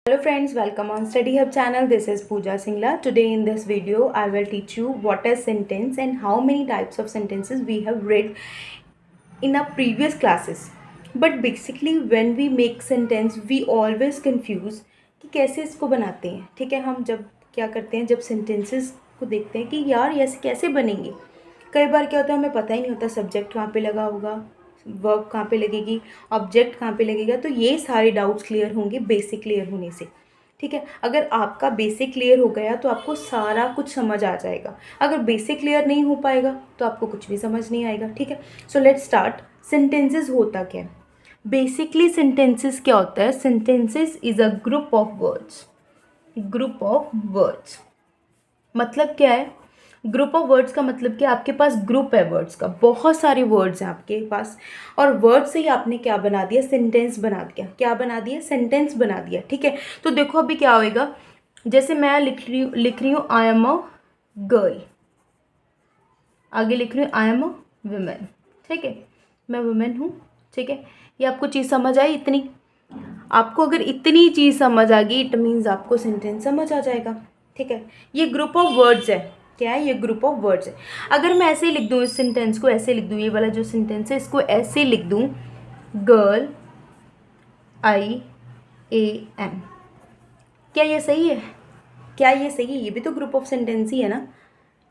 Hello friends, welcome on Study Hub channel. This is Pooja Singla. Today in this video, I will teach you what is sentence and how many types of sentences we have read in our previous classes. But basically when we make sentence, we always confuse कि कैसे इसको बनाते हैं. ठीक है, हम जब क्या करते हैं, जब sentences को देखते हैं कि यार ऐसे कैसे बनेंगे. कई बार क्या होता है, हमें पता ही नहीं होता सब्जेक्ट कहाँ पे लगा होगा, वर्ब कहाँ पे लगेगी, ऑब्जेक्ट कहाँ पे लगेगा. तो ये सारे डाउट्स क्लियर होंगे बेसिक क्लियर होने से. ठीक है, अगर आपका बेसिक क्लियर हो गया तो आपको सारा कुछ समझ आ जाएगा. अगर बेसिक क्लियर नहीं हो पाएगा तो आपको कुछ भी समझ नहीं आएगा. ठीक है, सो लेट्स स्टार्ट. सेंटेंसेस होता क्या है? बेसिकली सेंटेंसेस क्या होता है? Sentences is a group of words. Group of words मतलब क्या है? ग्रुप ऑफ वर्ड्स का मतलब कि आपके पास ग्रुप है वर्ड्स का, बहुत सारे वर्ड्स हैं आपके पास, और वर्ड से ही आपने क्या बना दिया? सेंटेंस बना दिया. क्या बना दिया? सेंटेंस बना दिया. ठीक है, तो देखो अभी क्या होएगा. जैसे मैं लिख रही हूँ आई एम अ गर्ल, आगे लिख रही हूँ आई एम अ वुमेन. ठीक है, मैं वुमेन हूँ. ठीक है, ये आपको चीज़ समझ आई? इतनी आपको अगर इतनी चीज़ समझ आ गई, इट मीन्स आपको सेंटेंस समझ आ जाएगा. ठीक है, ये ग्रुप ऑफ वर्ड्स है. क्या है? ये ग्रुप ऑफ वर्ड्स है. अगर मैं ऐसे ही लिख दूँ, इस सेंटेंस को ऐसे लिख दूँ, ये वाला जो सेंटेंस है इसको ऐसे लिख दूँ, गर्ल आई ए एम, क्या ये सही है? क्या ये सही है? ये भी तो ग्रुप ऑफ सेंटेंस ही है ना.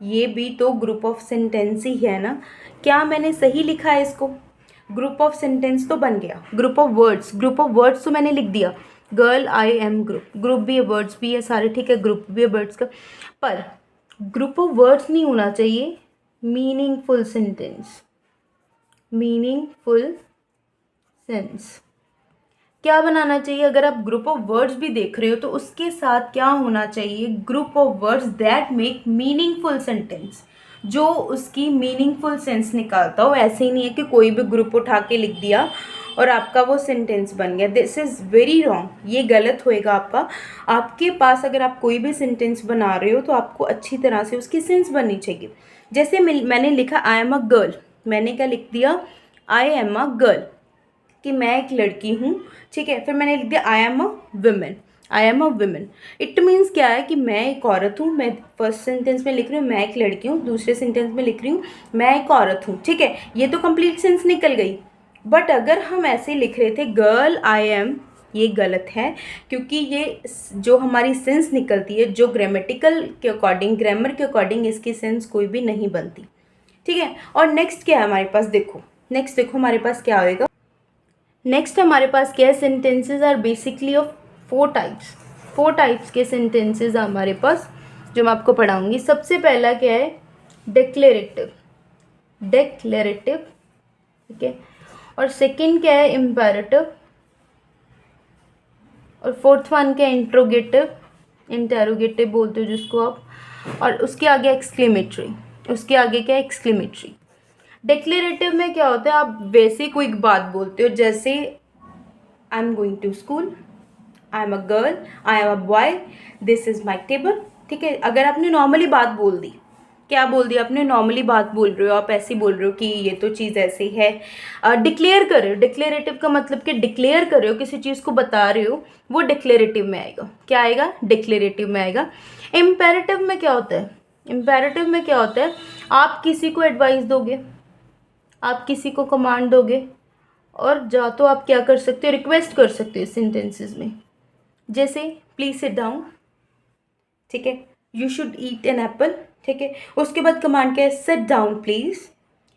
ये भी तो ग्रुप ऑफ सेंटेंस ही है ना. क्या मैंने सही लिखा है इसको? ग्रुप ऑफ सेंटेंस तो बन गया. ग्रुप ऑफ वर्ड्स तो मैंने लिख दिया. Girl I M group, group भी है, वर्ड्स भी है सारे. ठीक है, ग्रुप भी है वर्ड्स का, पर ग्रुप ऑफ वर्ड्स नहीं होना चाहिए. मीनिंगफुल सेंटेंस, मीनिंगफुल सेंस क्या बनाना चाहिए? अगर आप ग्रुप ऑफ वर्ड्स भी देख रहे हो तो उसके साथ क्या होना चाहिए? Group of words that make meaningful sentence, जो उसकी मीनिंगफुल सेंस निकालता हो. ऐसे ही नहीं है कि कोई भी ग्रुप उठा के लिख दिया और आपका वो सेंटेंस बन गया. This is very wrong. ये गलत होएगा आपका. आपके पास अगर आप कोई भी सेंटेंस बना रहे हो तो आपको अच्छी तरह से उसकी सेंस बननी चाहिए. जैसे मैंने लिखा आई एम अ गर्ल, मैंने क्या लिख दिया? आई एम अ गर्ल, कि मैं एक लड़की हूँ. ठीक है, फिर मैंने लिख दिया आई am a women, I am a women. It means क्या है कि मैं एक औरत हूँ. मैं फर्स्ट सेंटेंस में लिख रही हूँ मैं एक लड़की हूँ, दूसरे सेंटेंस में लिख रही हूँ मैं एक औरत हूँ. ठीक है, ये तो कंप्लीट सेंस निकल गई. बट अगर हम ऐसे लिख रहे थे गर्ल आई एम, ये गलत है, क्योंकि ये जो हमारी सेंस निकलती है, जो ग्रामेटिकल के अकॉर्डिंग, ग्रामर के अकॉर्डिंग इसकी सेंस कोई भी नहीं बनती. ठीक है, और नेक्स्ट क्या है हमारे पास? देखो नेक्स्ट, देखो हमारे पास क्या आएगा. नेक्स्ट हमारे पास क्या है? Sentences are basically of 4 types. 4 types के सेंटेंसेज हमारे पास, जो मैं आपको पढ़ाऊंगी. सबसे पहला क्या है? डिक्लेरेटिव. डिक्लेरेटिव. ठीक है, और सेकंड क्या है? इम्पेरेटिव. और फोर्थ वन क्या है? इंट्रोगेटिव, इंटेरोगेटिव बोलते हो जिसको आप. और उसके आगे एक्सक्लेमेटरी. उसके आगे क्या है? एक्सक्लेमेटरी. डिक्लेरेटिव में क्या होता है? आप वैसे कोई बात बोलते हो, जैसे I am going to school, I am a girl, I am a boy, this is my table. ठीक है, अगर आपने नॉर्मली बात बोल दी, क्या बोल दी आपने? नॉर्मली बात बोल रहे हो आप, ऐसे बोल रहे हो कि ये तो चीज़ ऐसी है. डिक्लेयर कर रहे हो. डिक्लेरेटिव का मतलब कि डिक्लेयर कर रहे हो, किसी चीज़ को बता रहे हो, वो डिक्लेरेटिव में आएगा. क्या आएगा? डिक्लेरेटिव में आएगा. इम्पेरेटिव में क्या होता है? इम्पेरेटिव में क्या होता है? आप किसी को एडवाइस दोगे, आप किसी को कमांड दोगे, और जा तो आप क्या कर सकते हो? रिक्वेस्ट कर सकते हो सेंटेंसेस में. जैसे प्लीज़ सिट डाउन. ठीक है, you should eat an apple. ठीक है, उसके बाद कमांड क्या है? Sit down please.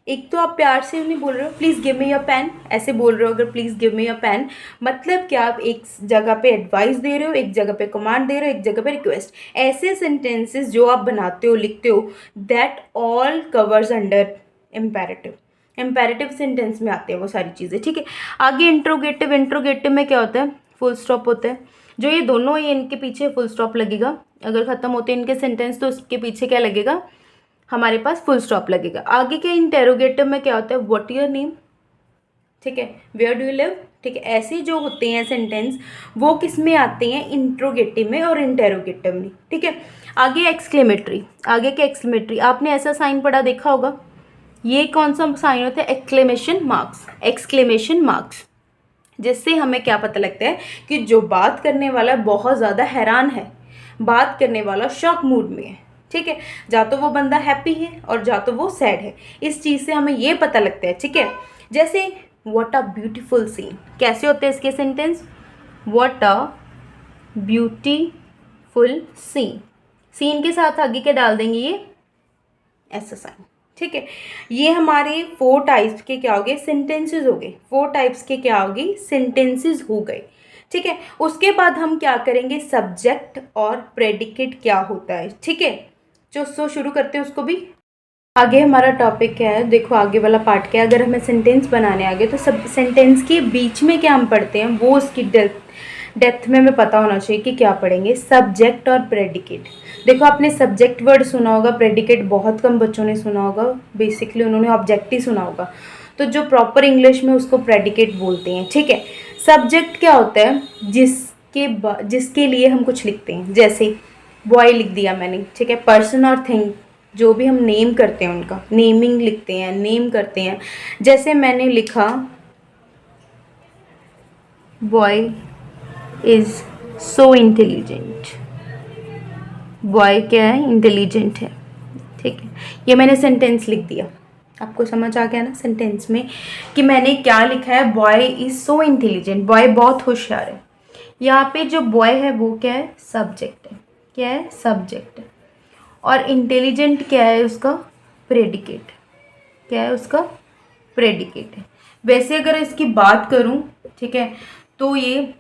एक तो आप प्यार से नहीं बोल रहे हो please give me your pen, ऐसे बोल रहे हो. अगर please give me your pen मतलब क्या? आप एक जगह पे एडवाइस दे रहे हो, एक जगह पे कमांड दे रहे हो, एक जगह पे रिक्वेस्ट. ऐसे सेंटेंसेस जो आप बनाते हो, लिखते हो, that all covers under imperative. Imperative sentence में आते हैं वो सारी चीज़ें. ठीक है, आगे इंट्रोगेटिव. इंट्रोगेटिव में क्या होता है? फुल स्टॉप होता है. जो ये दोनों, ये इनके पीछे फुल स्टॉप लगेगा. अगर ख़त्म होते हैं इनके सेंटेंस तो उसके पीछे क्या लगेगा? हमारे पास फुल स्टॉप लगेगा. आगे क्या? इंटेरोगेटिव में क्या होता है? What your name. ठीक है, वेयर डू यू लिव. ठीक है, ऐसे जो होते हैं सेंटेंस, वो किस में आते हैं? इंट्रोगेटिव में और इंटेरोगेटिव में. ठीक है, आगे एक्सक्लेमेटरी. आगे क्या? एक्सक्लेमेटरी. आपने ऐसा साइन पढ़ा देखा होगा. ये कौन सा साइन होता है? Exclamation marks. Exclamation marks. जिससे हमें क्या पता लगता है कि जो बात करने वाला बहुत ज़्यादा हैरान है, बात करने वाला शॉक मूड में है, ठीक है, जा तो वो बंदा हैप्पी है और जा तो वो सैड है। इस चीज़ से हमें ये पता लगता है, ठीक है। जैसे व्हाट अ ब्यूटीफुल सीन, कैसे होते हैं इसके sentence, what a beautiful scene, scene के साथ आगे क्या डाल देंगे, ये ऐसा साइन, ठीक है। ये हमारे 4 टाइप्स के क्या हो गए, सेंटेंसेस हो गए। 4 टाइप्स के क्या हो गए, सेंटेंसेस हो गए, ठीक है। उसके बाद हम क्या करेंगे, सब्जेक्ट और प्रेडिकेट क्या होता है, ठीक है। जो शुरू करते हैं उसको भी। आगे हमारा टॉपिक क्या है, देखो आगे वाला पार्ट क्या है। अगर हमें सेंटेंस बनाने आ गए तो सब सेंटेंस के बीच में क्या हम पढ़ते हैं वो उसकी डेप्थ में हमें पता होना चाहिए कि क्या पढ़ेंगे, सब्जेक्ट और प्रेडिकेट। देखो आपने सब्जेक्ट वर्ड सुना होगा, प्रेडिकेट बहुत कम बच्चों ने सुना होगा, बेसिकली उन्होंने ऑब्जेक्ट ही सुना होगा। तो जो प्रॉपर इंग्लिश में उसको प्रेडिकेट बोलते हैं, ठीक है। सब्जेक्ट क्या होता है, जिसके लिए हम कुछ लिखते हैं, जैसे बॉय लिख दिया मैंने, ठीक है। पर्सन और थिंग जो भी हम नेम करते हैं उनका नेमिंग लिखते हैं, नेम करते हैं। जैसे मैंने लिखा boy is so intelligent, boy क्या है, इंटेलिजेंट है, ठीक है। ये मैंने सेंटेंस लिख दिया, आपको समझ आ गया ना सेंटेंस में कि मैंने क्या लिखा है, boy is so intelligent, boy बहुत होशियार है। यहाँ पे जो बॉय है वो क्या है, सब्जेक्ट है, क्या है, सब्जेक्ट है। और इंटेलिजेंट क्या है, उसका प्रेडिकेट, क्या है, उसका प्रेडिकेट है। वैसे अगर इसकी बात करूं, ठीक है, तो ये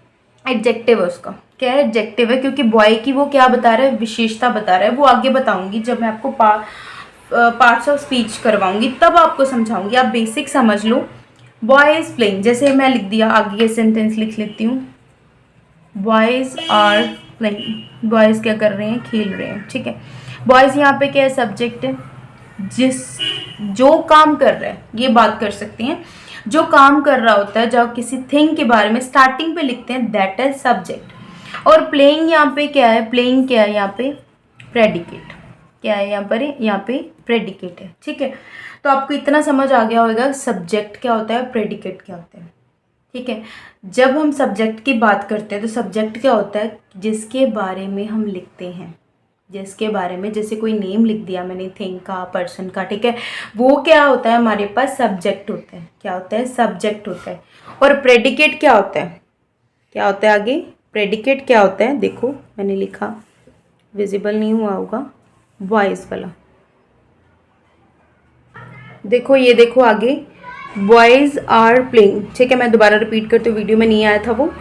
एडजेक्टिव है, उसका क्या है, एडजेक्टिव है, क्योंकि बॉय की वो क्या बता रहा है, विशेषता बता रहा है। वो आगे बताऊंगी जब मैं आपको पार्ट्स ऑफ स्पीच करवाऊंगी, तब आपको समझाऊंगी, आप बेसिक समझ लो। बॉय इज प्लेइंग, जैसे मैं लिख दिया, आगे ये सेंटेंस लिख लेती हूँ, बॉयज आर प्लेइंग, बॉयज क्या कर रहे हैं, खेल रहे हैं, ठीक है। बॉयज यहाँ पे क्या है, सब्जेक्ट है, जो काम कर रहा है, ये बात कर सकते हैं, जो काम कर रहा होता है, जब किसी थिंग के बारे में स्टार्टिंग पे लिखते हैं, दैट इज सब्जेक्ट। और प्लेइंग यहाँ पे क्या है, प्लेइंग क्या है, यहाँ पे प्रेडिकेट, क्या है यहाँ पे प्रेडिकेट है, ठीक है। तो आपको इतना समझ आ गया होगा सब्जेक्ट क्या होता है, प्रेडिकेट क्या होता है, ठीक है। जब हम सब्जेक्ट की बात करते हैं तो सब्जेक्ट क्या होता है, जिसके बारे में हम लिखते हैं, जिसके बारे में, जैसे कोई नेम लिख दिया मैंने, थिंग का, पर्सन का, ठीक है, वो क्या होता है, हमारे पास सब्जेक्ट होता है, क्या होता है, सब्जेक्ट होता है। और प्रेडिकेट क्या होता है, क्या होता है आगे, प्रेडिकेट क्या होता है, देखो मैंने लिखा, विजिबल नहीं हुआ होगा, वॉइस वाला, देखो ये देखो आगे, बॉयज़ आर प्लेइंग, ठीक है। मैं दोबारा रिपीट करती हूँ, वीडियो में नहीं आया था वो।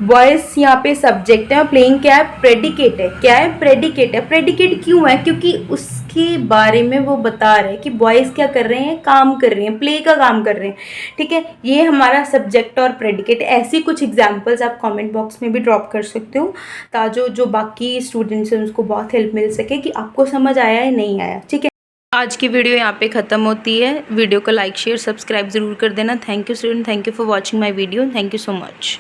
बॉयज़ यहाँ पे सब्जेक्ट है और प्लेइंग क्या है, प्रेडिकेट है, क्या है, प्रेडिकेट है। प्रेडिकेट क्यों है, क्योंकि उसके बारे में वो बता रहे हैं कि बॉयज़ क्या कर रहे हैं, काम कर रहे हैं, प्ले का काम कर रहे हैं, ठीक है। ये हमारा सब्जेक्ट और प्रेडिकेट। ऐसी कुछ एग्जाम्पल्स आप कॉमेंट बॉक्स में भी ड्रॉप कर सकते हो, ताकि जो बाकी स्टूडेंट्स हैं उसको बहुत हेल्प मिल सके कि आपको समझ आया या नहीं आया, ठीक है। आज की वीडियो यहाँ पे ख़त्म होती है। वीडियो को लाइक शेयर सब्सक्राइब ज़रूर कर देना। Thank you student, thank you for watching my video, thank you so much.